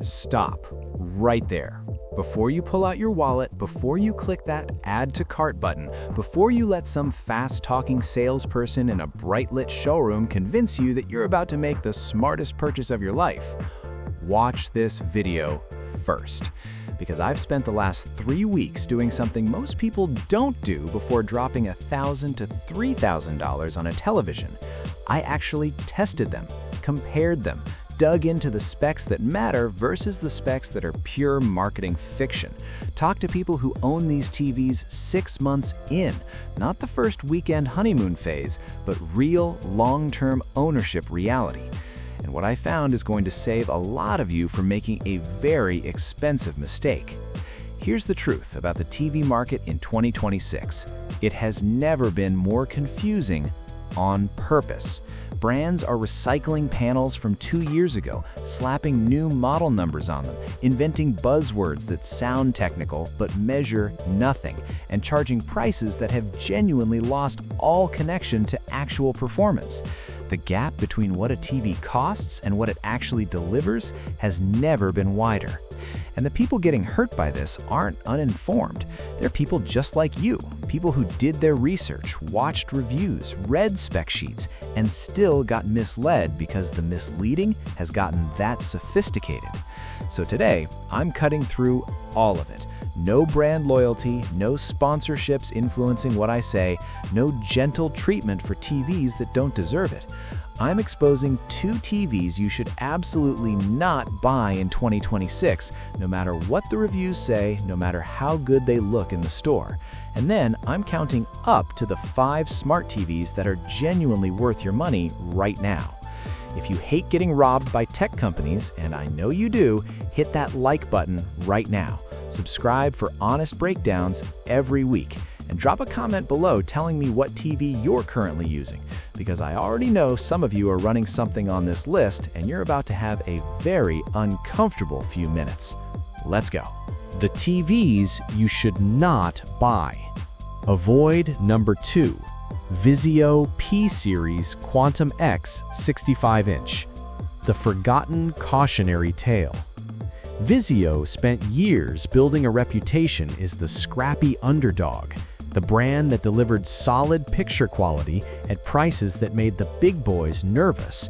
Stop right there. Before you pull out your wallet, before you click that Add to Cart button, before you let some fast-talking salesperson in a bright-lit showroom convince you that you're about to make the smartest purchase of your life, watch this video first. Because I've spent the last 3 weeks doing something most people don't do before dropping $1,000 to $3,000 on a television. I actually tested them, compared them, dug into the specs that matter versus the specs that are pure marketing fiction. Talk to people who own these TVs 6 months in, not the first weekend honeymoon phase, but real long-term ownership reality. And what I found is going to save a lot of you from making a very expensive mistake. Here's the truth about the TV market in 2026. It has never been more confusing on purpose. Brands are recycling panels from 2 years ago, slapping new model numbers on them, inventing buzzwords that sound technical but measure nothing, and charging prices that have genuinely lost all connection to actual performance. The gap between what a TV costs and what it actually delivers has never been wider. And the people getting hurt by this aren't uninformed. They're people just like you, people who did their research, watched reviews, read spec sheets, and still got misled because the misleading has gotten that sophisticated. So today, I'm cutting through all of it. No brand loyalty, no sponsorships influencing what I say, no gentle treatment for TVs that don't deserve it. I'm exposing 2 TVs you should absolutely not buy in 2026, no matter what the reviews say, no matter how good they look in the store. And then I'm counting up to the 5 smart TVs that are genuinely worth your money right now. If you hate getting robbed by tech companies, and I know you do, hit that like button right now. Subscribe for honest breakdowns every week. And drop a comment below telling me what TV you're currently using, because I already know some of you are running something on this list and you're about to have a very uncomfortable few minutes. Let's go. The TVs you should not buy. Avoid number 2, Vizio P-Series Quantum X 65-inch. The forgotten cautionary tale. Vizio spent years building a reputation as the scrappy underdog, the brand that delivered solid picture quality at prices that made the big boys nervous.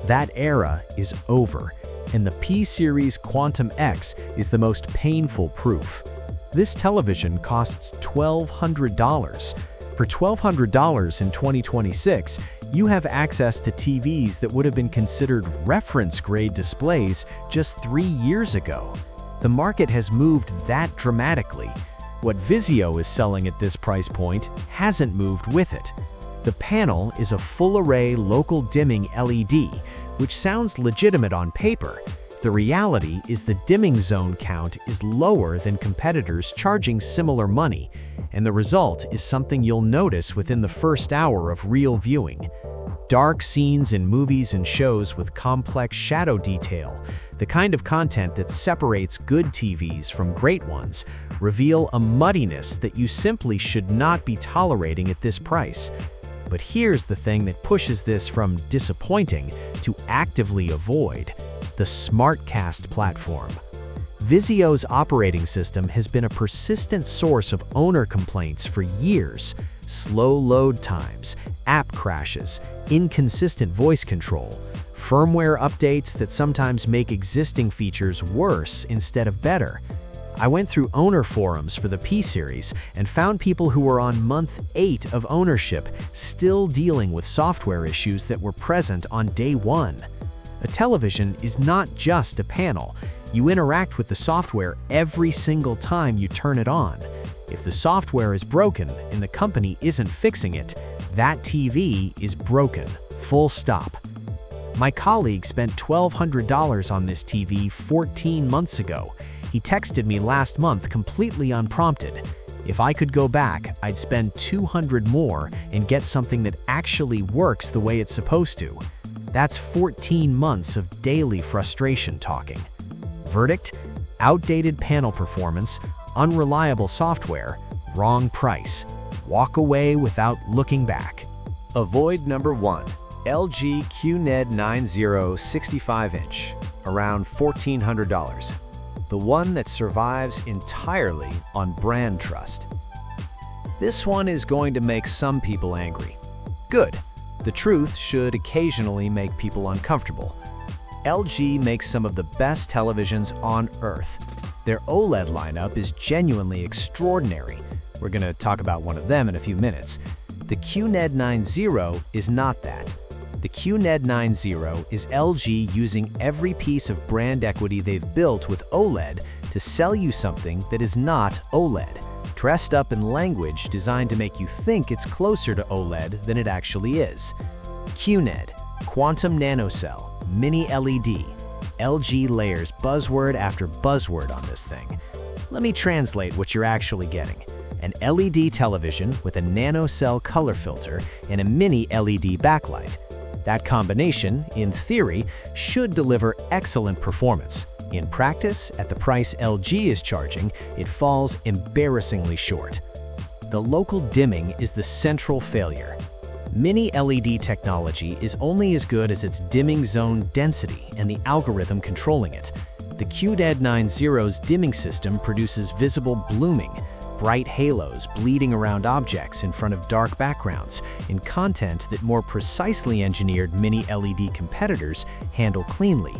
That era is over, and the P-Series Quantum X is the most painful proof. This television costs $1,200. For $1,200 in 2026, you have access to TVs that would have been considered reference-grade displays just 3 years ago. The market has moved that dramatically. What Vizio is selling at this price point hasn't moved with it. The panel is a full-array local dimming LED, which sounds legitimate on paper. The reality is the dimming zone count is lower than competitors charging similar money, and the result is something you'll notice within the first hour of real viewing. Dark scenes in movies and shows with complex shadow detail, the kind of content that separates good TVs from great ones, reveal a muddiness that you simply should not be tolerating at this price. But here's the thing that pushes this from disappointing to actively avoid: the SmartCast platform. Vizio's operating system has been a persistent source of owner complaints for years. Slow load times, app crashes, inconsistent voice control, firmware updates that sometimes make existing features worse instead of better. I went through owner forums for the P-Series and found people who were on month 8 of ownership still dealing with software issues that were present on day 1. A television is not just a panel. You interact with the software every single time you turn it on. If the software is broken and the company isn't fixing it, that TV is broken, full stop. My colleague spent $1,200 on this TV 14 months ago. He texted me last month completely unprompted. If I could go back, I'd spend $200 more and get something that actually works the way it's supposed to. That's 14 months of daily frustration talking. Verdict: outdated panel performance, unreliable software, wrong price. Walk away without looking back. Avoid number 1, LG QLED 90 65-inch. around $1,400. The one that survives entirely on brand trust. This one is going to make some people angry. Good. The truth should occasionally make people uncomfortable. LG makes some of the best televisions on Earth. Their OLED lineup is genuinely extraordinary. We're going to talk about one of them in a few minutes. The QNED 9.0 is not that. The QNED 9.0 is LG using every piece of brand equity they've built with OLED to sell you something that is not OLED, dressed up in language designed to make you think it's closer to OLED than it actually is. QNED, Quantum Nanocell, Mini LED. LG layers buzzword after buzzword on this thing. Let me translate what you're actually getting. An LED television with a nanocell color filter and a mini LED backlight. That combination, in theory, should deliver excellent performance. In practice, at the price LG is charging, it falls embarrassingly short. The local dimming is the central failure. Mini LED technology is only as good as its dimming zone density and the algorithm controlling it. The QNED 9.0's dimming system produces visible blooming, bright halos bleeding around objects in front of dark backgrounds, in content that more precisely engineered mini LED competitors handle cleanly.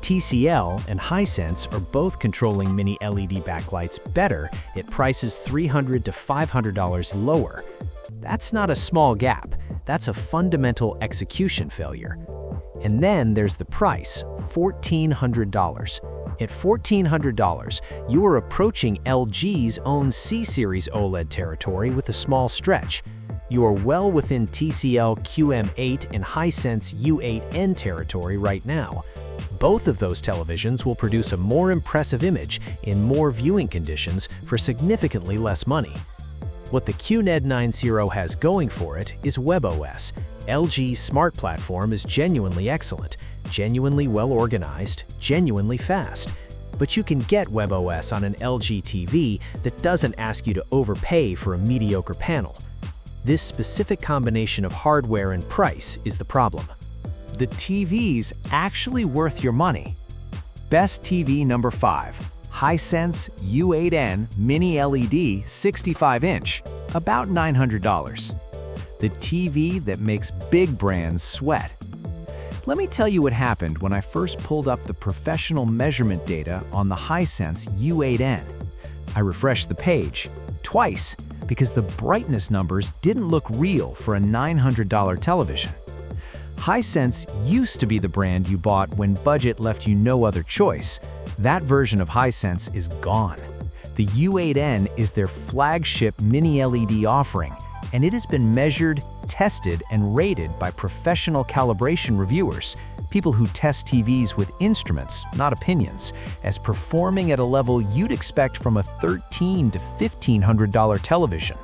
TCL and Hisense are both controlling mini LED backlights better at prices $300 to $500 lower. That's not a small gap, that's a fundamental execution failure. And then there's the price, $1,400. At $1,400, you are approaching LG's own C-Series OLED territory with a small stretch. You are well within TCL QM8 and Hisense U8N territory right now. Both of those televisions will produce a more impressive image in more viewing conditions for significantly less money. What the QNED 9.0 has going for it is WebOS. LG's smart platform is genuinely excellent, genuinely well organized, genuinely fast. But you can get WebOS on an LG TV that doesn't ask you to overpay for a mediocre panel. This specific combination of hardware and price is the problem. The TV's actually worth your money. Best TV number 5. Hisense U8N Mini LED 65-inch, about $900. The TV that makes big brands sweat. Let me tell you what happened when I first pulled up the professional measurement data on the Hisense U8N. I refreshed the page twice because the brightness numbers didn't look real for a $900 television. Hisense used to be the brand you bought when budget left you no other choice. That version of Hisense is gone. The U8N is their flagship mini LED offering, and it has been measured, tested, and rated by professional calibration reviewers, people who test TVs with instruments, not opinions, as performing at a level you'd expect from a $1,300 to $1,500 television.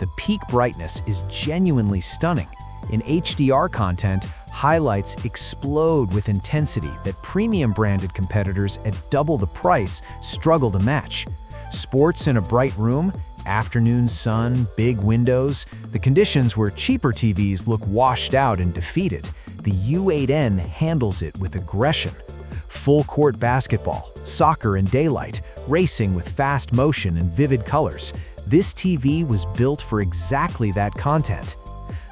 The peak brightness is genuinely stunning. In HDR content, highlights explode with intensity that premium branded competitors at double the price struggle to match. Sports in a bright room, afternoon sun, big windows, the conditions where cheaper TVs look washed out and defeated. The U8N handles it with aggression. Full-court basketball, soccer in daylight, racing with fast motion and vivid colors. This TV was built for exactly that content.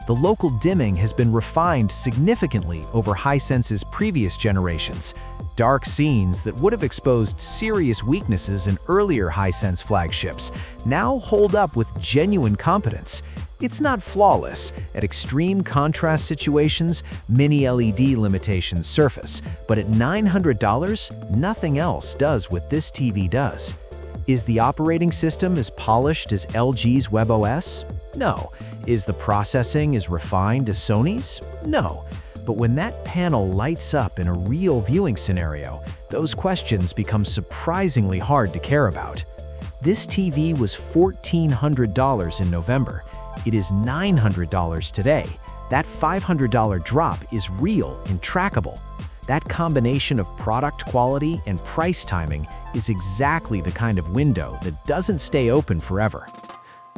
The local dimming has been refined significantly over Hisense's previous generations. Dark scenes that would have exposed serious weaknesses in earlier Hisense flagships now hold up with genuine competence. It's not flawless. At extreme contrast situations, mini LED limitations surface, but at $900, nothing else does what this TV does. Is the operating system as polished as LG's WebOS? No. Is the processing as refined as Sony's? No. But when that panel lights up in a real viewing scenario, those questions become surprisingly hard to care about. This TV was $1,400 in November. It is $900 today. That $500 drop is real and trackable. That combination of product quality and price timing is exactly the kind of window that doesn't stay open forever.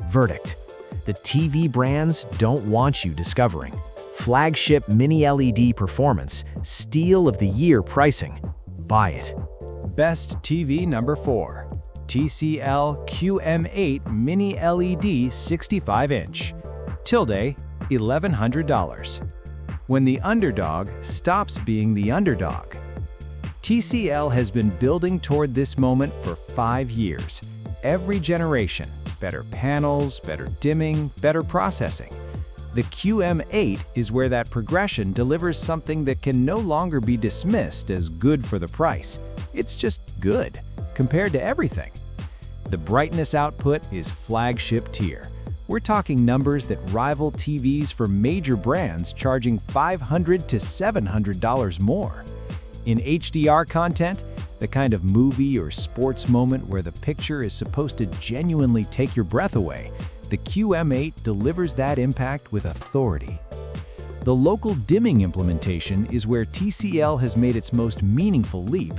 Verdict: the TV brands don't want you discovering. Flagship mini LED performance, steal of the year pricing, buy it. Best TV number 4. TCL QM8 Mini LED 65-inch. Tilde, $1,100. When the underdog stops being the underdog. TCL has been building toward this moment for 5 years. Every generation, better panels, better dimming, better processing. The QM8 is where that progression delivers something that can no longer be dismissed as good for the price. It's just good, compared to everything. The brightness output is flagship tier. We're talking numbers that rival TVs for major brands charging $500 to $700 more. In HDR content, the kind of movie or sports moment where the picture is supposed to genuinely take your breath away, the QM8 delivers that impact with authority. The local dimming implementation is where TCL has made its most meaningful leap.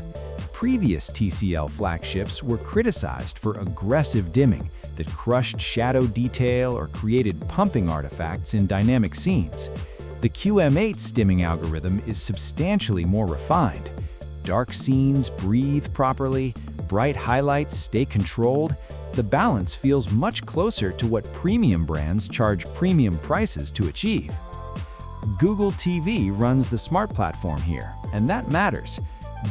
Previous TCL flagships were criticized for aggressive dimming that crushed shadow detail or created pumping artifacts in dynamic scenes. The QM8's dimming algorithm is substantially more refined. Dark scenes breathe properly, bright highlights stay controlled. The balance feels much closer to what premium brands charge premium prices to achieve. Google TV runs the Smart platform here, and that matters.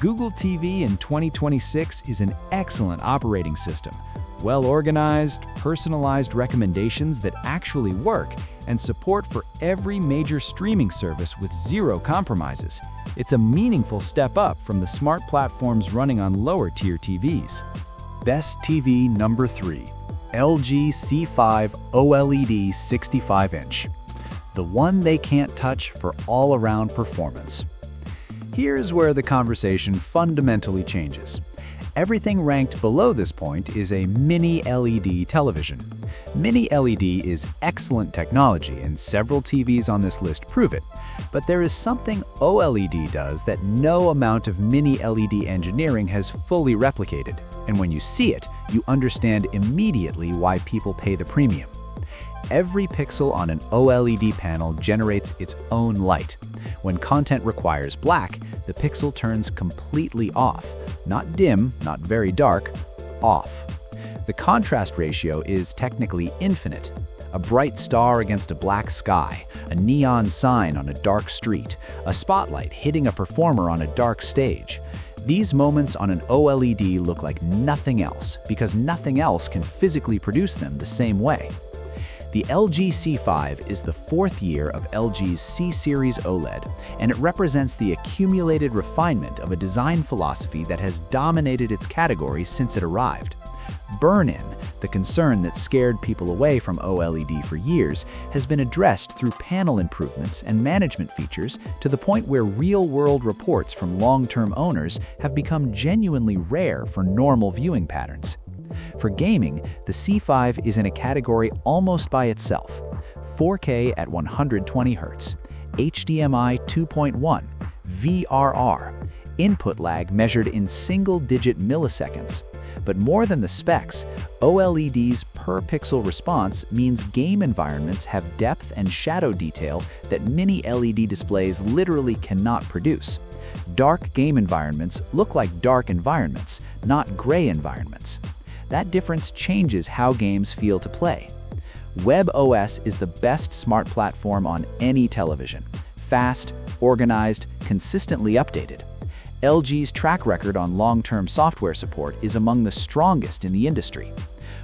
Google TV in 2026 is an excellent operating system. Well-organized, personalized recommendations that actually work, and support for every major streaming service with zero compromises. It's a meaningful step up from the Smart platforms running on lower-tier TVs. Best TV number 3. LG C5 OLED 65-inch. The one they can't touch for all-around performance. Here's where the conversation fundamentally changes. Everything ranked below this point is a Mini LED television. Mini LED is excellent technology, and several TVs on this list prove it. But there is something OLED does that no amount of Mini LED engineering has fully replicated. And when you see it, you understand immediately why people pay the premium. Every pixel on an OLED panel generates its own light. When content requires black, the pixel turns completely off. Not dim, not very dark, off. The contrast ratio is technically infinite. A bright star against a black sky, a neon sign on a dark street, a spotlight hitting a performer on a dark stage. These moments on an OLED look like nothing else because nothing else can physically produce them the same way. The LG C5 is the 4th year of LG's C-Series OLED, and it represents the accumulated refinement of a design philosophy that has dominated its category since it arrived. Burn-in, the concern that scared people away from OLED for years, has been addressed through panel improvements and management features to the point where real-world reports from long-term owners have become genuinely rare for normal viewing patterns. For gaming, the C5 is in a category almost by itself. 4K at 120 Hz, HDMI 2.1, VRR, input lag measured in single-digit milliseconds. But more than the specs, OLED's per-pixel response means game environments have depth and shadow detail that Mini LED displays literally cannot produce. Dark game environments look like dark environments, not gray environments. That difference changes how games feel to play. WebOS is the best smart platform on any television. Fast, organized, consistently updated. LG's track record on long-term software support is among the strongest in the industry.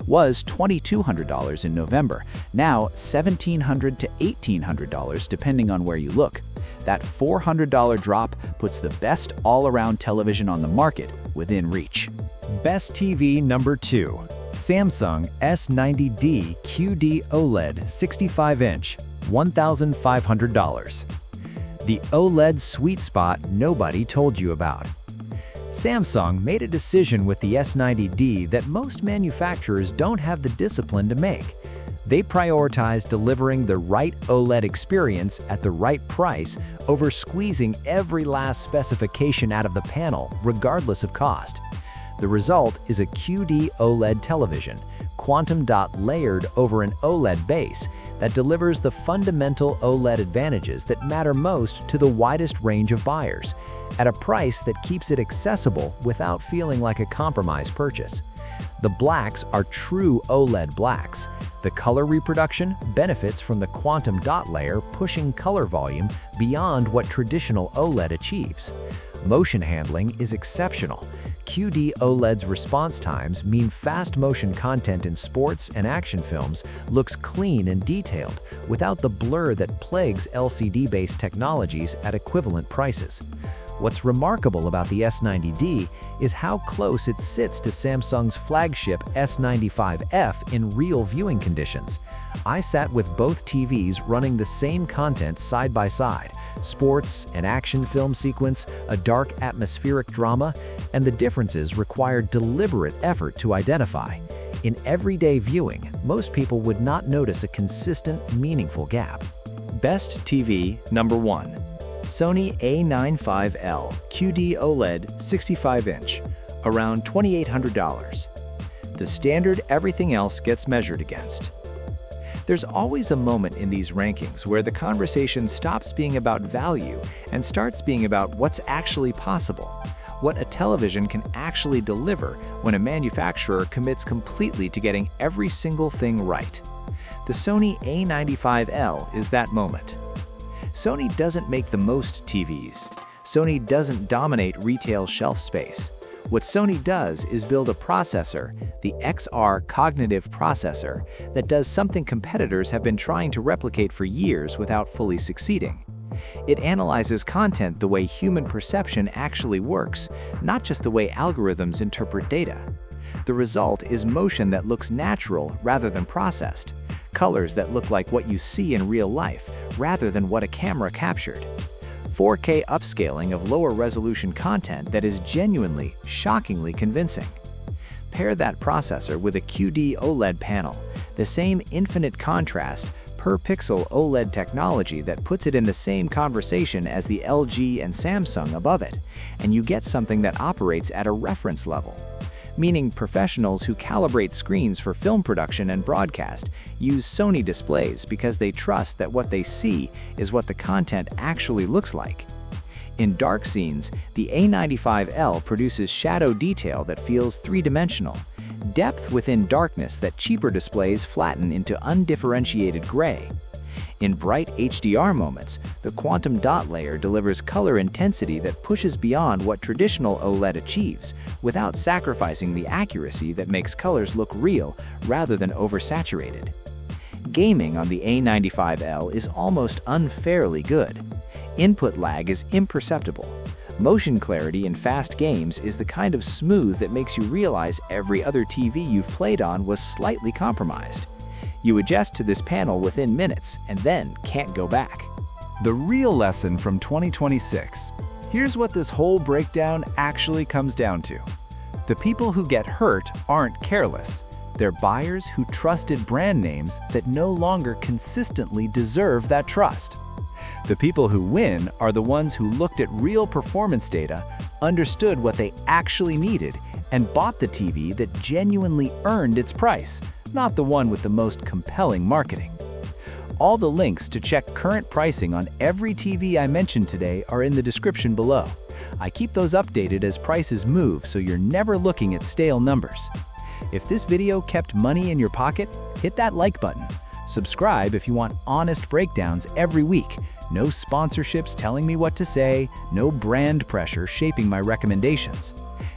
Was $2,200 in November, now $1,700 to $1,800 depending on where you look. That $400 drop puts the best all-around television on the market within reach. Best TV number 2. Samsung S90D QD-OLED 65-inch, $1,500. The OLED sweet spot nobody told you about. Samsung made a decision with the S90D that most manufacturers don't have the discipline to make. They prioritize delivering the right OLED experience at the right price over squeezing every last specification out of the panel, regardless of cost. The result is a QD-OLED television, quantum dot layered over an OLED base that delivers the fundamental OLED advantages that matter most to the widest range of buyers, at a price that keeps it accessible without feeling like a compromise purchase. The blacks are true OLED blacks. The color reproduction benefits from the quantum dot layer pushing color volume beyond what traditional OLED achieves. Motion handling is exceptional. QD-OLED's response times mean fast motion content in sports and action films looks clean and detailed without the blur that plagues LCD-based technologies at equivalent prices. What's remarkable about the S90D is how close it sits to Samsung's flagship S95F in real viewing conditions. I sat with both TVs running the same content side by side: sports, an action film sequence, a dark atmospheric drama, and the differences required deliberate effort to identify. In everyday viewing, most people would not notice a consistent, meaningful gap. Best TV number 1. Sony A95L QD-OLED 65-inch, around $2,800. The standard everything else gets measured against. There's always a moment in these rankings where the conversation stops being about value and starts being about what's actually possible, what a television can actually deliver when a manufacturer commits completely to getting every single thing right. The Sony A95L is that moment. Sony doesn't make the most TVs. Sony doesn't dominate retail shelf space. What Sony does is build a processor, the XR cognitive processor, that does something competitors have been trying to replicate for years without fully succeeding. It analyzes content the way human perception actually works, not just the way algorithms interpret data. The result is motion that looks natural rather than processed, colors that look like what you see in real life rather than what a camera captured, 4K upscaling of lower resolution content that is genuinely, shockingly convincing. Pair that processor with a QD-OLED panel, the same infinite contrast, per pixel OLED technology that puts it in the same conversation as the LG and Samsung above it, and you get something that operates at a reference level. Meaning professionals who calibrate screens for film production and broadcast use Sony displays because they trust that what they see is what the content actually looks like. In dark scenes, the A95L produces shadow detail that feels three-dimensional, depth within darkness that cheaper displays flatten into undifferentiated gray. In bright HDR moments, the quantum dot layer delivers color intensity that pushes beyond what traditional OLED achieves, without sacrificing the accuracy that makes colors look real rather than oversaturated. Gaming on the A95L is almost unfairly good. Input lag is imperceptible. Motion clarity in fast games is the kind of smooth that makes you realize every other TV you've played on was slightly compromised. You adjust to this panel within minutes and then can't go back. The real lesson from 2026. Here's what this whole breakdown actually comes down to. The people who get hurt aren't careless. They're buyers who trusted brand names that no longer consistently deserve that trust. The people who win are the ones who looked at real performance data, understood what they actually needed, and bought the TV that genuinely earned its price, not the one with the most compelling marketing. All the links to check current pricing on every TV I mentioned today are in the description below. I keep those updated as prices move so you're never looking at stale numbers. If this video kept money in your pocket, hit that like button. Subscribe if you want honest breakdowns every week. No sponsorships telling me what to say, no brand pressure shaping my recommendations.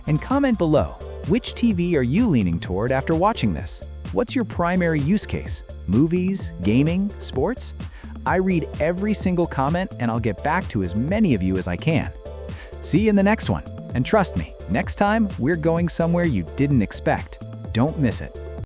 And comment below, which TV are you leaning toward after watching this? What's your primary use case? Movies, gaming, sports? I read every single comment and I'll get back to as many of you as I can. See you in the next one. And trust me, next time we're going somewhere you didn't expect. Don't miss it.